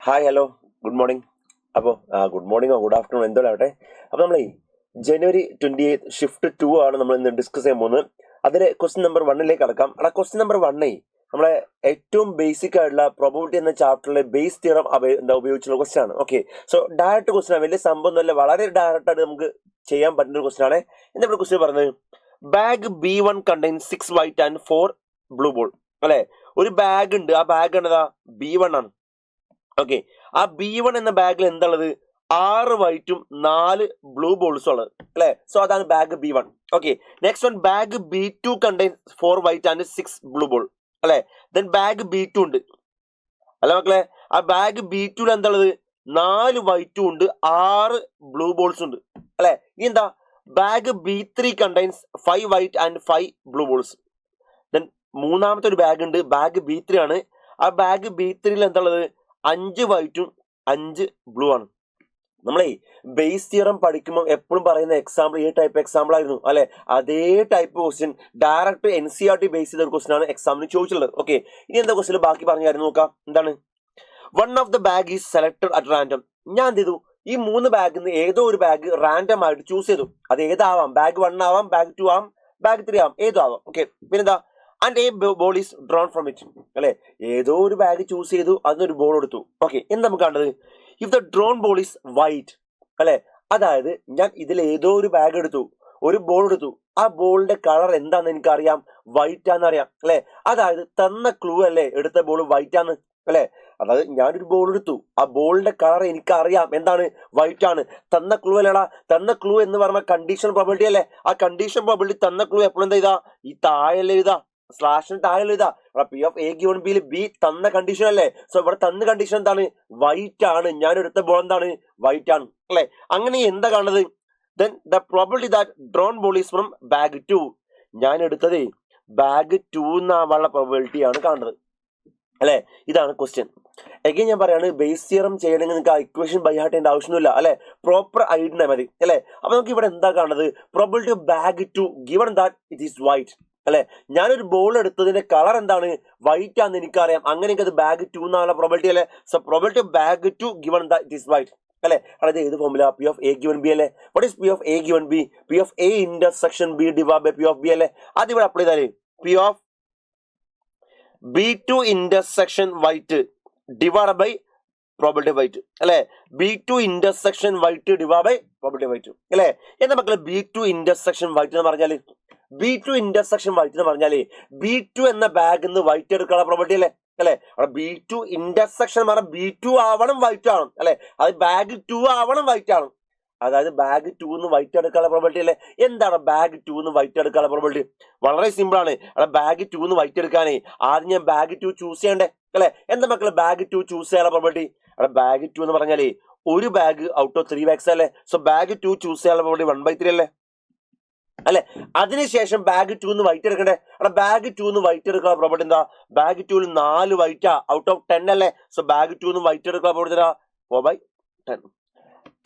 Hi hello good morning. അപ്പോൾ good മോർണിംഗോ good afternoon എന്തോ ആവട്ടെ. അപ്പോൾ നമ്മൾ ജനുവരി 28 ഷിഫ്റ്റ് 2 ആണ് നമ്മൾ ഇന്ന് ഡിസ്കസ് ചെയ്യാൻ പോകുന്നത്. അതിൽ ക്വസ്റ്റ്യൻ നമ്പർ 1ലേക്ക് കടക്കാം. ക്വസ്റ്റ്യൻ നമ്പർ 1 നമ്മളെ ഏറ്റവും ബേസിക് ആയിട്ടുള്ള പ്രോബബിലിറ്റി എന്ന ചാപ്റ്ററിലെ ബേസ് തിയറം ഉപയോഗിച്ചുള്ള ക്വസ്റ്റ്യൻ ആണ്. ഓക്കെ, സോ ഡയറക്റ്റ് ക്വസ്റ്റ്യൻ ആണ്, വലിയ സംഭവമൊന്നുമല്ല, വളരെ ഡയറക്റ്റ് ആയിട്ട് നമുക്ക് ചെയ്യാൻ പറ്റുന്ന ഒരു ക്വസ്റ്റ്യൻ ആണ്. എന്താ ക്വസ്റ്റ്യൻ പറഞ്ഞത്? Bag B1 contain 6 white and 4 blue ball. അല്ലെ, ഒരു ബാഗ് ഉണ്ട്, ആ ബാഗ് എന്നതാ B1 ആണ്. ഓക്കെ, ആ B1 എന്ന ബാഗിൽ എന്താണുള്ളത്? 6 വൈറ്റും 4 ബ്ലൂ ബോൾസും ഉള്ളത് അല്ലെ. സോ അതാണ് bag B1. Okay, next one bag B2 contain 4 white and 6 blue ball അല്ലെ. ദെൻ ബാഗ് B2 ഉണ്ട് അല്ലെ മക്കളെ. ആ ബാഗ് B2 എന്താണുള്ളത്? 4 വൈറ്റും ഉണ്ട്, 6 ബ്ലൂ ബോൾസും ഉണ്ട് അല്ലെ. ഇനി എന്താ? Bag B3 contains 5 white and 5 blue balls. Then മൂന്നാമത്തെ ഒരു ബാഗ് ഉണ്ട്, ബാഗ് B3 ആണ്. ആ ബാഗ് B3 എന്താണുള്ളത്? 5 വൈറ്റും 5 ബ്ലൂ ആണ്. നമ്മളെ ബേസ് തിയറം പഠിക്കുമ്പോൾ എപ്പോഴും പറയുന്ന എക്സാമ്പിൾ ഈ ടൈപ്പ് എക്സാമ്പിൾ ആയിരുന്നു അല്ലെ. അതേ type question direct NCERT base ചെയ്ത ഒരു ക്വസ്റ്റ്യൻ ആണ് എക്സാമിന് ചോദിച്ചുള്ളത്. ഓക്കെ, ഇനി എന്താ ക്വസ്റ്റ്യൻ ബാക്കി പറഞ്ഞു കാര്യം നോക്കാം. എന്താണ്? One of the bag is selected at random. ഞാൻ എന്ത് ചെയ്തു? ഈ 3 ബാഗിൽ നിന്ന് ഏതോ ഒരു ബാഗ് റാൻഡം ആയിട്ട് ചൂസ് ചെയ്തു. അത് ഏതാവാം, ബാഗ് 1 ആവാം, ബാഗ് 2 ആവാം, ബാഗ് 3 ആവാം, ഏതോ ആവാം. ഓക്കെ, പിന്നെന്താ? And A ball is drawn from it അല്ലെ. ഏതോ ഒരു ബാഗ് ചൂസ് ചെയ്തു, അതിനൊരു ബോൾ എടുത്തു. ഓക്കെ, എന്താ നമുക്ക് കണ്ടത്? If the drone ball is white അല്ലെ, അതായത് ഞാൻ ഇതിൽ ഏതോ ഒരു ബാഗ് എടുത്തു, ഒരു ബോൾ എടുത്തു, ആ ബോളിന്റെ കളർ എന്താന്ന് എനിക്കറിയാം, വൈറ്റ് ആണെന്ന് അറിയാം അല്ലെ. അതായത് തന്ന ക്ലൂ അല്ലേ, എടുത്ത ബോൾ വൈറ്റ് ആണ് അല്ലെ. അതായത് ഞാനൊരു ബോൾ എടുത്തു, ആ ബോളിന്റെ കളർ എനിക്കറിയാം, എന്താണ്? വൈറ്റ് ആണ്. തന്ന ക്ലൂ അല്ലേടാ. തന്ന ക്ലൂ എന്ന് പറഞ്ഞ കണ്ടീഷൻ പ്രോബിലിറ്റി അല്ലേ. ആ കണ്ടീഷൻ പ്രോബിലിറ്റി തന്ന ക്ലൂ എപ്പോഴും എന്താ ഇതാ, ഈ താഴെ എഴുതാ, സ്ലാഷിന് താഴെ എഴുതാ. പി ഓഫ് എ ഗിവൺ ബിയിൽ ബി തന്ന കണ്ടീഷൻ അല്ലേ. സോ ഇവിടെ തന്ന കണ്ടീഷൻ എന്താണ്? വൈറ്റ് ആണ്. ഞാൻ എടുത്ത ബോൾ എന്താണ്? വൈറ്റ് ആണ് അല്ലെ. അങ്ങനെ എന്താ കാണുന്നത്? Then the probability that drone ball is from bag 2. ഞാൻ എടുത്തത് ബാഗ് 2 എന്നാവാനുള്ള പ്രോബിലിറ്റി ആണ് കാണുന്നത് അല്ലെ. ഇതാണ് ക്വസ്റ്റ്യൻ. എഗെയിൻ ഞാൻ പറയാണ്, ബേസ് തിയറം ചെയ്യണമെങ്കിൽ നിങ്ങൾക്ക് ആ ഇക്വേഷൻ ബൈ ഹാർട്ട് ചെയ്യേണ്ട ആവശ്യമൊന്നുമില്ല അല്ലെ. പ്രോപ്പർ ഐഡിയ മതി അല്ലെ. അപ്പൊ നമുക്ക് ഇവിടെ എന്താ കാണുന്നത്? Probability of bag 2 given that it is white അല്ലെ. ഞാനൊരു ബോൾ എടുത്തതിന്റെ കളർ എന്താണ്? വൈറ്റ് ആണെന്ന് എനിക്കറിയാം. അങ്ങനെ അത് ബാഗ് 2 എന്നുള്ള പ്രോബിലിറ്റി അല്ലെ. So probability of bag 2 given that it is white അല്ലെ. അതായത് ഏത് ഫോമില? P of A given B അല്ലെ. What is P of A given B? P of A intersection B divide by P of B അല്ലെ. അത് ഇവിടെ apply ചെയ്താല് P of B2 intersection white divide by probability white അല്ലെ. B2 intersection white divide by probability white അല്ലെ. എന്താ മക്കളെ B2 intersection white എന്ന് പറഞ്ഞാല്? B2 ഇന്റർസെക്ഷൻ വൈറ്റ് എന്ന് പറഞ്ഞാല് B2 എന്ന ബാഗിൽ നിന്ന് വൈറ്റ് എടുക്കാനുള്ള പ്രോബിലിറ്റി അല്ലേ അല്ലെ. അവിടെ B2 ഇന്റർസെക്ഷൻ പറഞ്ഞാൽ B2 ആവണം വൈറ്റ് ആണ് അല്ലെ. അത് ബാഗ് 2 ആവണം വൈറ്റ് ആണ്. അതായത് ബാഗ് 2 എന്ന് വൈറ്റ് എടുക്കാനുള്ള പ്രോബിലിറ്റി അല്ലേ. എന്താണ് ബാഗ് 2 എന്ന് വൈറ്റ് എടുക്കാനുള്ള പ്രോബിലിറ്റി? വളരെ സിമ്പിൾ ആണ്. അവിടെ ബാഗ് 2 എന്ന് വൈറ്റ് എടുക്കാനേ ആദ്യം ഞാൻ ബാഗ് 2 ചൂസ് ചെയ്യണ്ടേ അല്ലെ. എന്താ മക്കളെ ബാഗ് 2 ചൂസ് ചെയ്യാനുള്ള പ്രോബിലിറ്റി? അവിടെ ബാഗ് 2 എന്ന് പറഞ്ഞാലേ ഒരു ബാഗ് ഔട്ട് ഓഫ് 3 ബാഗ്സ് അല്ലേ. സോ ബാഗ് 2 ചൂസ് ചെയ്യാനുള്ള പ്രോബിലിറ്റി 1/3 അല്ലേ അല്ലെ. അതിനുശേഷം ബാഗ് 2 എന്ന് വൈറ്റ് എടുക്കണ്ടേ. അവിടെ ബാഗ് 2 എന്ന് വൈറ്റ് എടുക്കാനുള്ള പ്രോബിലിറ്റി എന്താ? ബാഗ് 2 4 വൈറ്റാ ഔട്ട് ഓഫ് 10 അല്ലേ. സോ ബാഗ് 2 എന്ന് വൈറ്റ് എടുക്കാനുള്ള പ്രോബിലിറ്റി 4/10.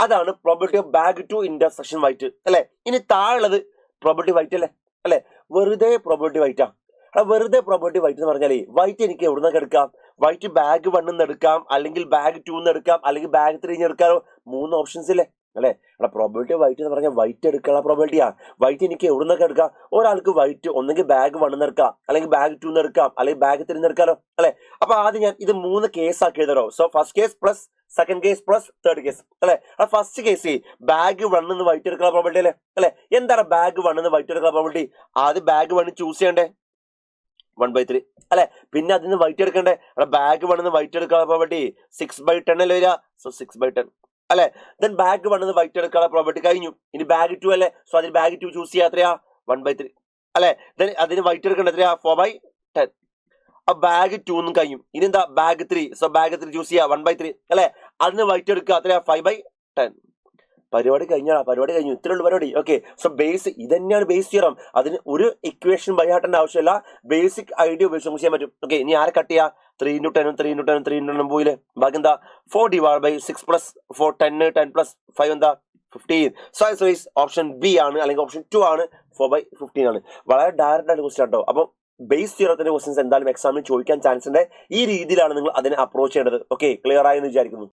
അതാണ് probability of bag 2 intersection white അല്ലെ. ഇനി താഴെയുള്ളത് പ്രോബിലിറ്റി വൈറ്റ് അല്ലേ അല്ലെ. വെറുതെ പ്രോബിലിറ്റി വൈറ്റാ. വെറുതെ പ്രോബിലിറ്റി വൈറ്റ് എന്ന് പറഞ്ഞാലേ വൈറ്റ് എനിക്ക് എവിടെ നിന്നൊക്കെ എടുക്കാം? വൈറ്റ് ബാഗ് 1 നിന്ന് എടുക്കാം, അല്ലെങ്കിൽ ബാഗ് 2 നിന്ന് എടുക്കാം, അല്ലെങ്കിൽ ബാഗ് 3 എടുക്കാമോ. 3 ഓപ്ഷൻസ് ഇല്ലേ അല്ലെ. അവിടെ പ്രോബിലിറ്റി വൈറ്റ് എന്ന് പറഞ്ഞാൽ വൈറ്റ് എടുക്കാനുള്ള പ്രോബിലിറ്റിയാ. വൈറ്റ് എനിക്ക് എവിടെ നിന്നൊക്കെ എടുക്കാം? ഒരാൾക്ക് വൈറ്റ് ഒന്നെങ്കിൽ ബാഗ് 1 നിന്ന് എടുക്കാം, അല്ലെങ്കിൽ ബാഗ് 2 നിന്ന് എടുക്കാം, അല്ലെങ്കിൽ ബാഗ് 3 നിന്ന് എടുക്കാലോ അല്ലെ. അപ്പൊ ആദ്യം ഞാൻ ഇത് 3 കേസ് ആക്കി എഴുതരോ. So first case plus second case plus third case അല്ലെ. ഫസ്റ്റ് കേസ് ബാഗ് 1 നിന്ന് വൈറ്റ് എടുക്കാനുള്ള പ്രോബിലിറ്റി അല്ലേ അല്ലെ. എന്താണ് ബാഗ് 1 നിന്ന് വൈറ്റ് എടുക്കാനുള്ള പ്രോബിലിറ്റി? ആദ്യം ബാഗ് 1 ചൂസ് ചെയ്യണ്ടേ, 1/3 അല്ലെ. പിന്നെ അതിൽ നിന്ന് വൈറ്റ് എടുക്കണ്ടേ. ബാഗ് 1 നിന്ന് വൈറ്റ് എടുക്കാനുള്ള പ്രോബിലിറ്റി 6/10 അല്ലേ വരിക. സോ 6/10 അല്ലെ. ദെൻ ബാഗ് 1 നിന്ന് വൈറ്റ് എടുക്കാനുള്ള പ്രോബിലിറ്റി കഴിഞ്ഞു. ഇനി ബാഗ് 2 അല്ലേ. സോ അതിൽ ബാഗ് 2 ചൂസ് ചെയ്യാ എത്രയാ? 1/3 അല്ലെ. ദെൻ അതിന് വൈറ്റ് എടുക്കേണ്ട എത്രയാ? 4/10. ആ ബാഗ് 2 ഒന്നും കഴിയും. ഇനി എന്താ? ബാഗ് 3. സോ ബാഗ് 3 ചൂസ് ചെയ്യാ 1/3 അല്ലെ. അതിന് വൈറ്റ് എടുക്കുക എത്രയാ? 5/10. പരിപാടി കഴിഞ്ഞാ, പരിപാടി കഴിഞ്ഞു, ഇത്രയുള്ള പരിപാടി. ഓക്കെ, സോ ബേസ് ഇത് തന്നെയാണ് ബേസ് തിയറം. അതിന് ഒരു ഇക്വേഷൻ ബൈ ഹാർട്ടിന്റെ ആവശ്യമില്ല, ബേസിക് ഐഡിയ ഉപയോഗിച്ച് നമുക്ക് ചെയ്യാൻ പറ്റും. ഓക്കെ, ഇനി ആരെ കട്ട് ചെയ്യാ? 3 × 10 3 × 10 3 × 10 പോയില്ലേ. ബാക്കി എന്താ? 4 ഡിവൈഡ് ബൈ 6 പ്ലസ് 4 10 10 പ്ലസ് 5 എന്താ? 15. So answer is option B ആണ്, അല്ലെങ്കിൽ ഓപ്ഷൻ 2 ആണ്. 4/15 ആണ്. വളരെ ഡയറക്റ്റ് ആയിട്ട് ക്വസ്റ്റ്യൻ കേട്ടോ. അപ്പം ബേസ് തിയറത്തിന്റെ ക്വസ്റ്റ്യൻസ് എന്തായാലും എക്സാമിന് ചോദിക്കാൻ ചാൻസ് ഉണ്ട്. ഈ രീതിയിലാണ് നിങ്ങൾ അതിനെ അപ്രോച്ച് ചെയ്യേണ്ടത്. ഓക്കെ, ക്ലിയർ ആയെന്ന് വിചാരിക്കുന്നു.